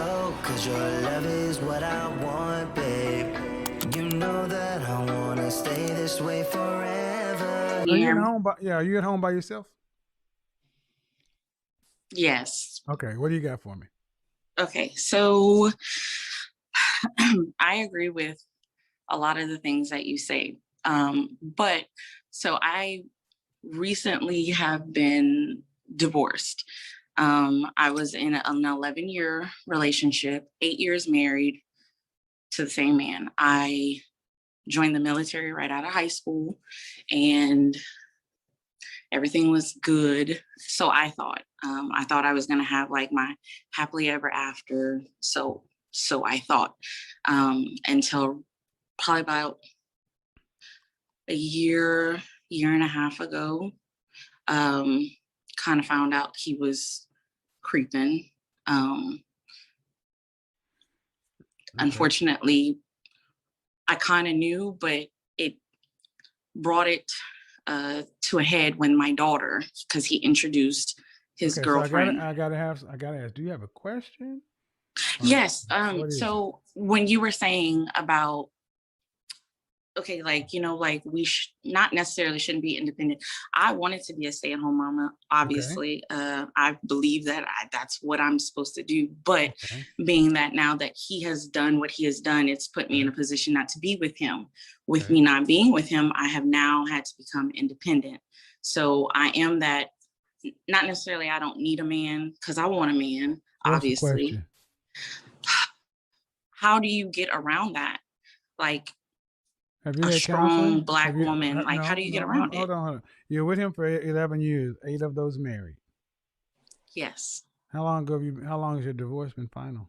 go, 'cause your love is what I want, babe. You know that I wanna stay this way forever. Are you at Yeah. home are you at home by yourself? Yes. Okay, what do you got for me? Okay. So I agree with a lot of the things that you say. But so I recently have been divorced. I was in an 11-year relationship, 8 years married to the same man. I joined the military right out of high school, and everything was good. So I thought I was going to have like my happily ever after. So I thought, until probably about a year and a half ago, um, kind of found out he was creeping. Unfortunately, I kind of knew, but it brought it to a head when my daughter, because he introduced his girlfriend. So I gotta ask, do you have a question? Yes. So When you were saying about, okay, like, like we not necessarily shouldn't be independent. I wanted to be a stay-at-home mama, obviously. I believe that that's what I'm supposed to do. But being that now that he has done what he has done, it's put me in a position not to be with him. With me not being with him, I have now had to become independent. So I am that, not necessarily I don't need a man, because I want a man, obviously. How do you get around that? Like, have you a had strong counseling? Black woman, like, how do you get around it? Hold on. You're with him for 11 years, 8 of those married. Yes. How long has your divorce been final?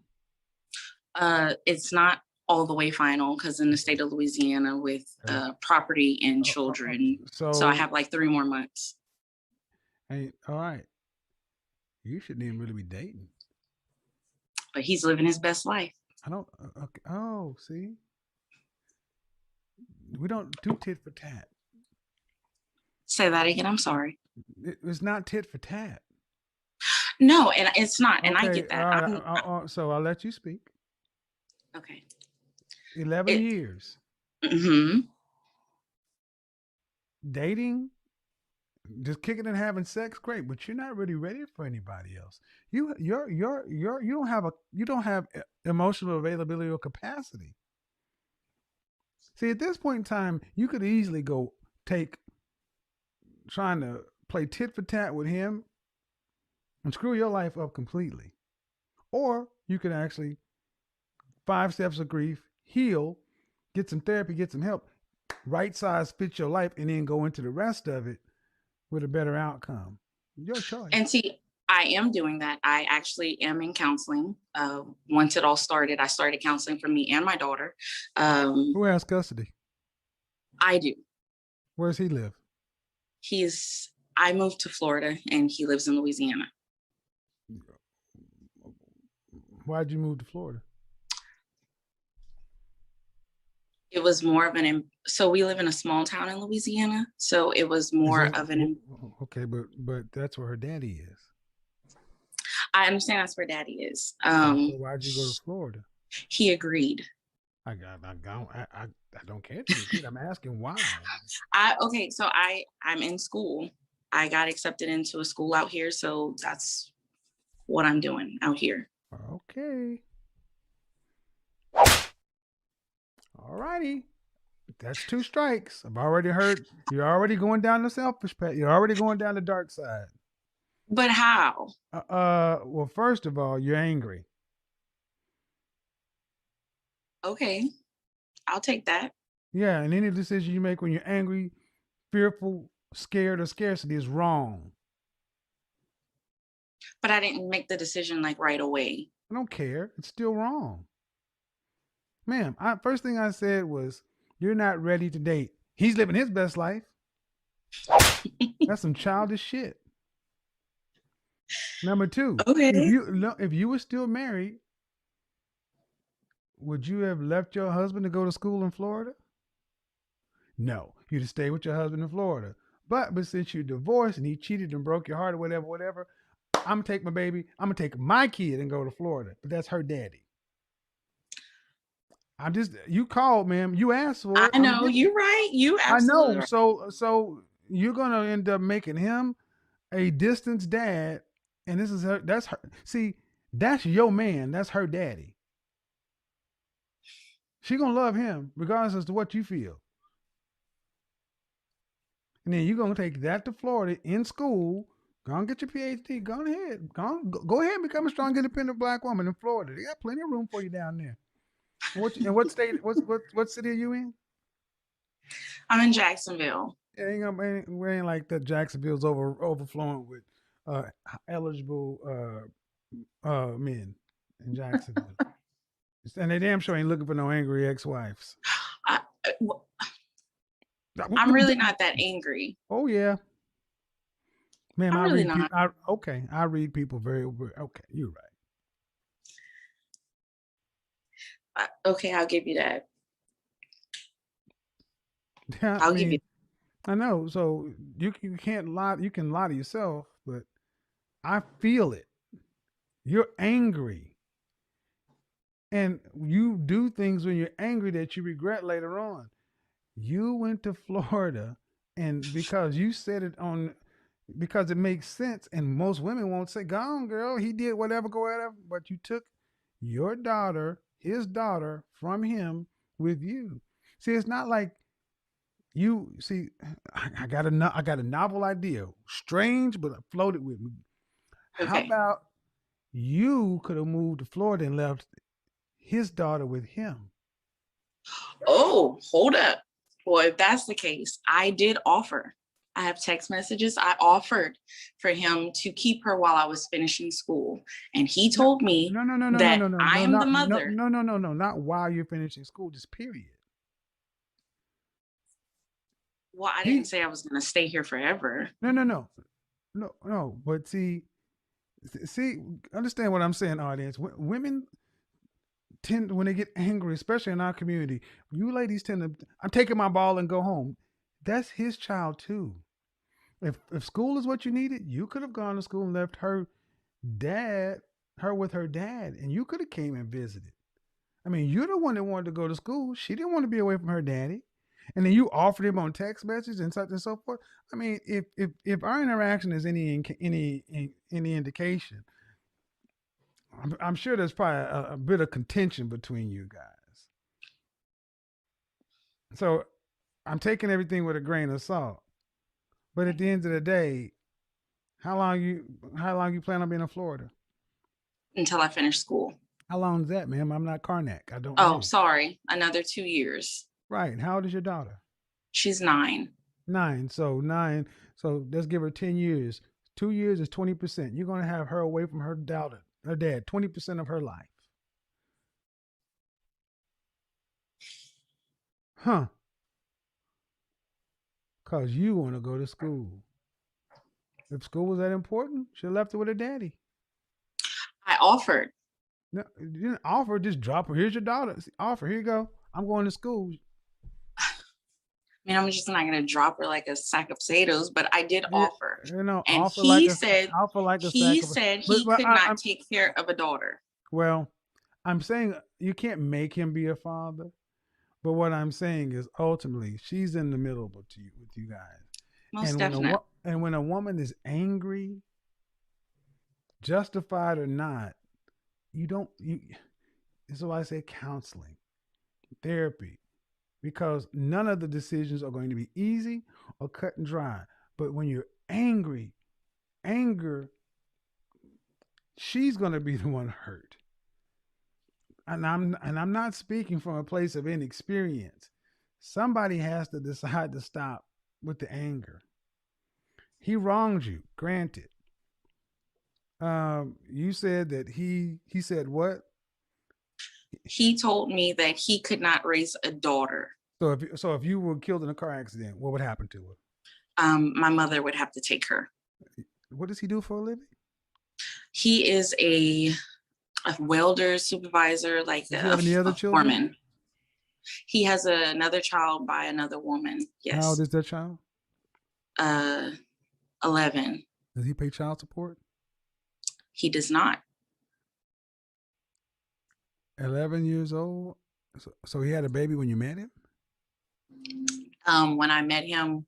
It's not all the way final, because in the state of Louisiana with property and children. So I have like 3 more months. Hey, all right. You shouldn't even really be dating. But he's living his best life. I don't. Okay. Oh, see, we don't do tit for tat. Say that again. I'm sorry. It's not tit for tat. No, and it's not. And I get that. Right. So I'll let you speak. Okay. 11 years. Mm-hmm. Dating, just kicking and having sex, great, but you're not really ready for anybody else. You don't have emotional availability or capacity. See, at this point in time, you could easily go trying to play tit for tat with him and screw your life up completely. Or you could actually 5 steps of grief, heal, get some therapy, get some help, right size fit your life, and then go into the rest of it with a better outcome. Your choice. And see, I am doing that. I actually am in counseling. Once it all started, I started counseling for me and my daughter. Who has custody? I do. Where does he live? I moved to Florida and he lives in Louisiana. Why'd you move to Florida? It was more of so we live in a small town in Louisiana. So it was more of okay, but that's where her daddy is. I understand that's where daddy is. So why'd you go to Florida? He agreed. I don't care if you agreed. I'm asking why. Okay, so I'm in school. I got accepted into a school out here, so that's what I'm doing out here. Okay. All righty. That's 2 strikes. I've already heard you're already going down the selfish path. You're already going down the dark side. But how? Well, first of all, you're angry. Okay. I'll take that. Yeah, and any decision you make when you're angry, fearful, scared, or scarcity is wrong. But I didn't make the decision like right away. I don't care. It's still wrong. Ma'am, first thing I said was, you're not ready to date. He's living his best life. That's some childish shit. Number 2, okay. If you were still married, would you have left your husband to go to school in Florida? No, you'd have stayed with your husband in Florida. But since you're divorced and he cheated and broke your heart or whatever, I'm gonna take my baby. I'm gonna take my kid and go to Florida, but that's her daddy. I'm just you called, ma'am. You asked for it. I I'm know giving you're it. right. You I absolutely know. right. So you're gonna end up making him a distance dad, and this is her. That's her. See, that's your man. That's her daddy. She gonna love him regardless as to what you feel. And then you're gonna take that to Florida in school. Go and get your PhD. Go ahead. Go ahead and become a strong, independent black woman in Florida. They got plenty of room for you down there. What state? What city are you in? I'm in Jacksonville. It we ain't like that. Jacksonville's overflowing with uh, eligible men in Jacksonville, and they damn sure ain't looking for no angry ex-wives. I, I'm really not that angry. Oh yeah, ma'am. I'm I really read not. people. Okay, I read people very okay. You're right. Okay, I'll give you that. Yeah, I I'll give you. mean, I know. So you can't lie. You can lie to yourself, but I feel it. You're angry, and you do things when you're angry that you regret later on. You went to Florida, and because you said it on, because it makes sense, and most women won't say, "Go on, girl, he did whatever, go whatever." But you took your daughter, his daughter, from him with you. See, it's not like you see. I got a novel idea, strange, but floated with me. How Okay. about you could have moved to Florida and left his daughter with him? Oh, hold up. Well, if that's the case, I did offer. I have text messages. I offered for him to keep her while I was finishing school. And he No, told me that I am the mother. not while you're finishing school, just period. Well, I didn't He, say I was going to stay here forever. no. But see, understand what I'm saying, audience. Women tend, when they get angry, especially in our community, you ladies tend to, I'm taking my ball and go home. That's his child too. If school is what you needed, you could have gone to school and left dad, her with her dad, and you could have came and visited. I mean, you're the one that wanted to go to school. She didn't want to be away from her daddy. And then you offered him on text messages and such and so forth. I mean, if our interaction is any indication, I'm sure there's probably a bit of contention between you guys. So I'm taking everything with a grain of salt. But at the end of the day, how long you plan on being in Florida? Until I finish school. How long is that, ma'am? I'm not Karnak. I don't Oh, know. sorry. Another 2 years. Right. How old is your daughter? She's 9. 9. So 9. So let's give her 10 years. 2 years is 20%. You're going to have her away from her dad, 20% of her life. Huh. Because you want to go to school. If school was that important, she left it with her daddy. I offered. No, you didn't offer, just drop her. Here's your daughter. Offer, here you go. I'm going to school. I mean, I'm just not going to drop her like a sack of potatoes, but I did Yeah, offer. And Offer like he said but, he could not take care of a daughter. Well, I'm saying you can't make him be a father, but what I'm saying is ultimately she's in the middle with you guys. Most definitely. And when a woman is angry, justified or not, this is why I say counseling, therapy, because none of the decisions are going to be easy or cut and dry. But when you're angry, anger, she's going to be the one hurt. And I'm not speaking from a place of inexperience. Somebody has to decide to stop with the anger. He wronged you, granted. You said that he said what? He told me that he could not raise a daughter. So if you were killed in a car accident, what would happen to her? My mother would have to take her. What does he do for a living? He is a welder supervisor, like does he have any other children? Foreman. He has another child by another woman. Yes. How old is that child? 11. Does he pay child support? He does not. 11 years old. So he had a baby when you met him? When I met him,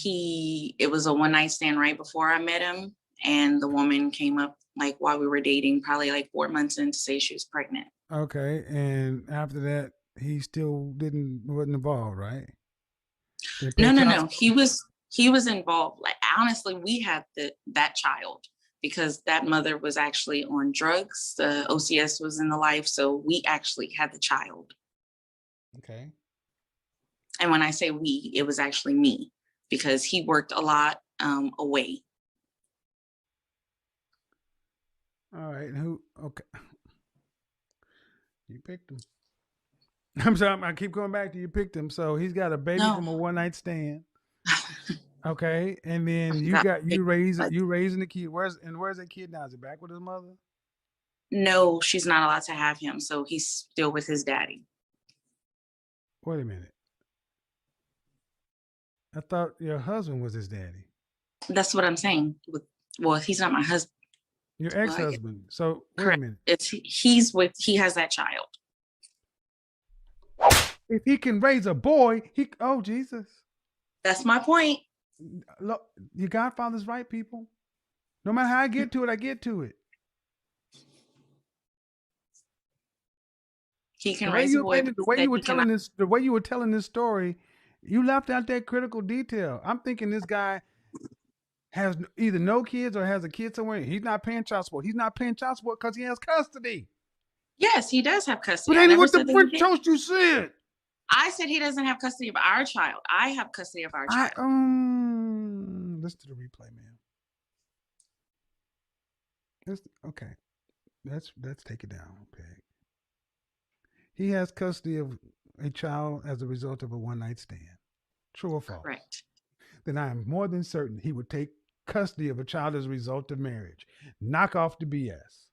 it was a one night stand right before I met him. And the woman came up like while we were dating, probably like 4 months in, to say she was pregnant. Okay. And after that, he still wasn't involved, right? No. He was involved. Like, honestly, we had that child because that mother was actually on drugs. The OCS was in the life. So we actually had the child. Okay. And when I say we, it was actually me because he worked a lot away. All right. Okay. You picked him. I'm sorry. I keep going back to you picked him. So he's got a baby from a one night stand. Okay. And then you raising the kid. Where's that kid now? Is it back with his mother? No, she's not allowed to have him. So he's still with his daddy. Wait a minute. I thought your husband was his daddy. That's what I'm saying. Well, he's not my husband. Your ex-husband. So wait correct. A minute. He has that child. If he can raise a boy, oh Jesus. That's my point. Look, your Godfather's right, people. No matter how I get to it, I get to it. He can raise a boy. The way you were telling this story, you left out that critical detail. I'm thinking this guy has either no kids or has a kid somewhere. He's not paying child support. He's not paying child support because he has custody. Yes, he does have custody. But ain't what the French toast you said. I said he doesn't have custody of our child. I have custody of our child. Listen to the replay, man. Okay. Let's take it down, okay. He has custody of a child as a result of a one-night stand. True or false? Correct. Then I am more than certain he would take custody of a child as a result of marriage. Knock off the BS.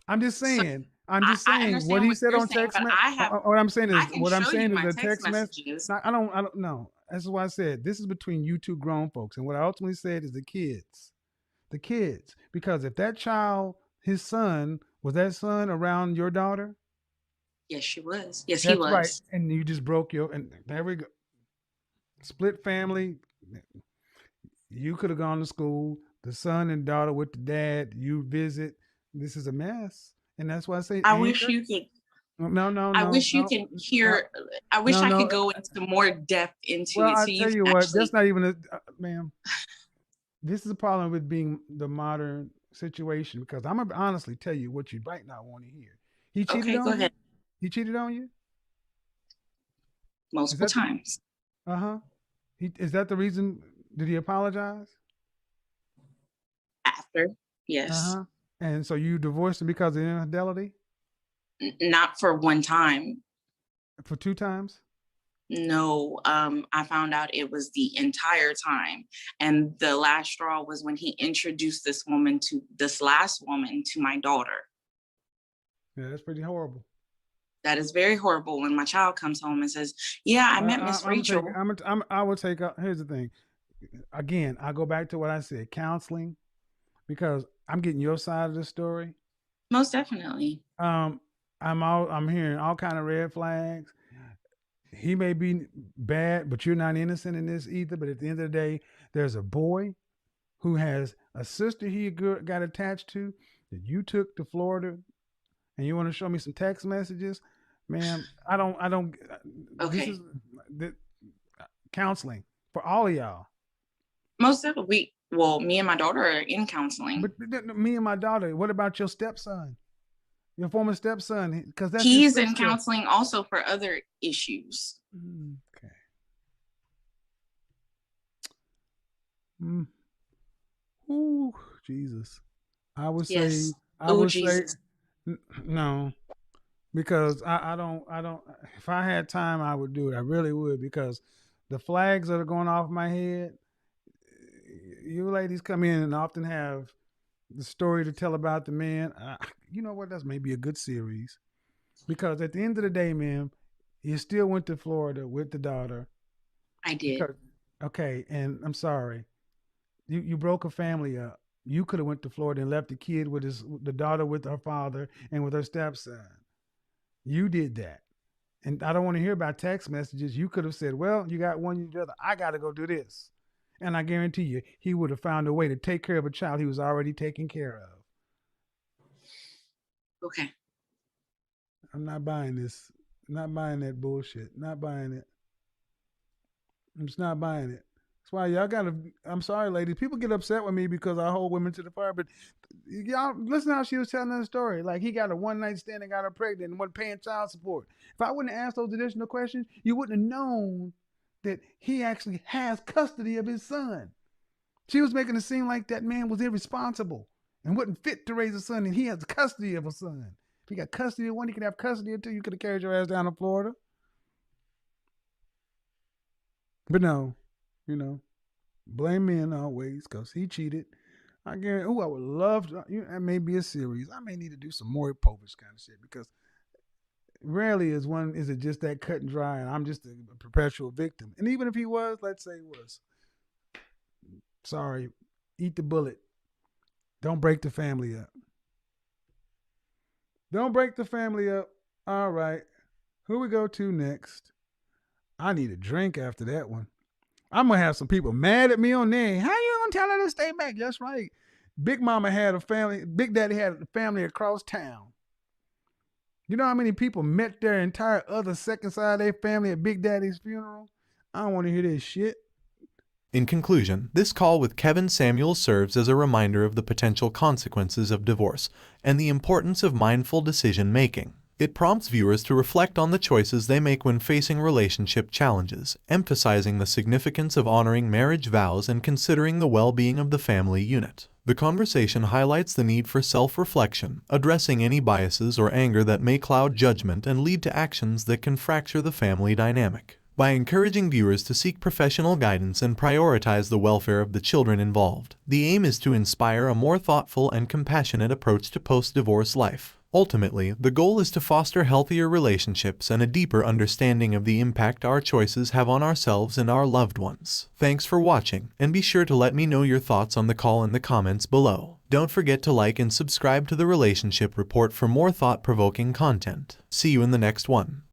I'm just saying. What he said on text message. What I'm saying is the text message. I don't know. That's why I said this is between you two grown folks. And what I ultimately said is the kids. Because if that child, his son, was that son around your daughter? Yes, she was. Yes, he was. That's right. And you just broke and there we go. Split family. You could have gone to school. The son and daughter with the dad. You visit. This is a mess. And that's why I say I wish you could. No. I wish you can hear. I wish I could go into more depth into it. Well, I'll tell you what. That's not even ma'am. This is a problem with being the modern situation because I'm gonna honestly tell you what you might not want to hear. He cheated on you? Ahead. He cheated on you? Multiple times. Is that the reason? Did he apologize? After, yes. And so you divorced him because of infidelity? Not for one time. For 2 times? No, I found out it was the entire time. And the last straw was when he introduced this last woman to my daughter. Yeah, that's pretty horrible. That is very horrible when my child comes home and says, yeah, I met Miss Rachel. I would take, here's the thing. Again, I go back to what I said, counseling, because I'm getting your side of the story. Most definitely. I'm hearing all kind of red flags. He may be bad, but you're not innocent in this either. But at the end of the day, there's a boy who has a sister he got attached to that you took to Florida, and you want to show me some text messages, ma'am. I don't. Okay. This is the counseling for all of y'all. Most definitely. Me and my daughter are in counseling. But me and my daughter. What about your stepson? Your former stepson, because he's in counseling also for other issues. Okay. Ooh, Jesus. I would say. Jesus. No, because I don't. If I had time, I would do it. I really would, because the flags that are going off my head. You ladies come in and often have the story to tell about the man. You know what? That's maybe a good series, because at the end of the day, man, you still went to Florida with the daughter. I did. Okay, and I'm sorry, you broke a family up. You could have went to Florida and left the kid with the daughter with her father and with her stepson. You did that. And I don't want to hear about text messages. You could have said, well, you got one, you the other. I got to go do this. And I guarantee you, he would have found a way to take care of a child he was already taking care of. Okay. I'm not buying this. Not buying that bullshit. Not buying it. I'm just not buying it. That's why y'all gotta. I'm sorry, ladies. People get upset with me because I hold women to the fire. But y'all, listen how she was telling the story. Like, he got a one night stand and got her pregnant and wasn't paying child support. If I wouldn't have asked those additional questions, you wouldn't have known that he actually has custody of his son. She was making it seem like that man was irresponsible and wasn't fit to raise a son, and he has custody of a son. If he got custody of one, he could have custody of two. You could have carried your ass down to Florida. But no, blame men always because he cheated. I guarantee. I would love to. That may be a series. I may need to do some more Povich kind of shit because rarely is it just that cut and dry, and I'm just a perpetual victim. And even if he was, let's say he was, sorry, eat the bullet. Don't break the family up. Don't break the family up. All right, who we go to next? I need a drink after that one. I'm going to have some people mad at me on there. How you going to tell her to stay back? That's right. Big Mama had a family. Big Daddy had a family across town. You know how many people met their entire other second side of their family at Big Daddy's funeral? I don't want to hear this shit. In conclusion, this call with Kevin Samuels serves as a reminder of the potential consequences of divorce and the importance of mindful decision-making. It prompts viewers to reflect on the choices they make when facing relationship challenges, emphasizing the significance of honoring marriage vows and considering the well-being of the family unit. The conversation highlights the need for self-reflection, addressing any biases or anger that may cloud judgment and lead to actions that can fracture the family dynamic. By encouraging viewers to seek professional guidance and prioritize the welfare of the children involved, the aim is to inspire a more thoughtful and compassionate approach to post-divorce life. Ultimately, the goal is to foster healthier relationships and a deeper understanding of the impact our choices have on ourselves and our loved ones. Thanks for watching, and be sure to let me know your thoughts on the call in the comments below. Don't forget to like and subscribe to the Relationship Report for more thought-provoking content. See you in the next one.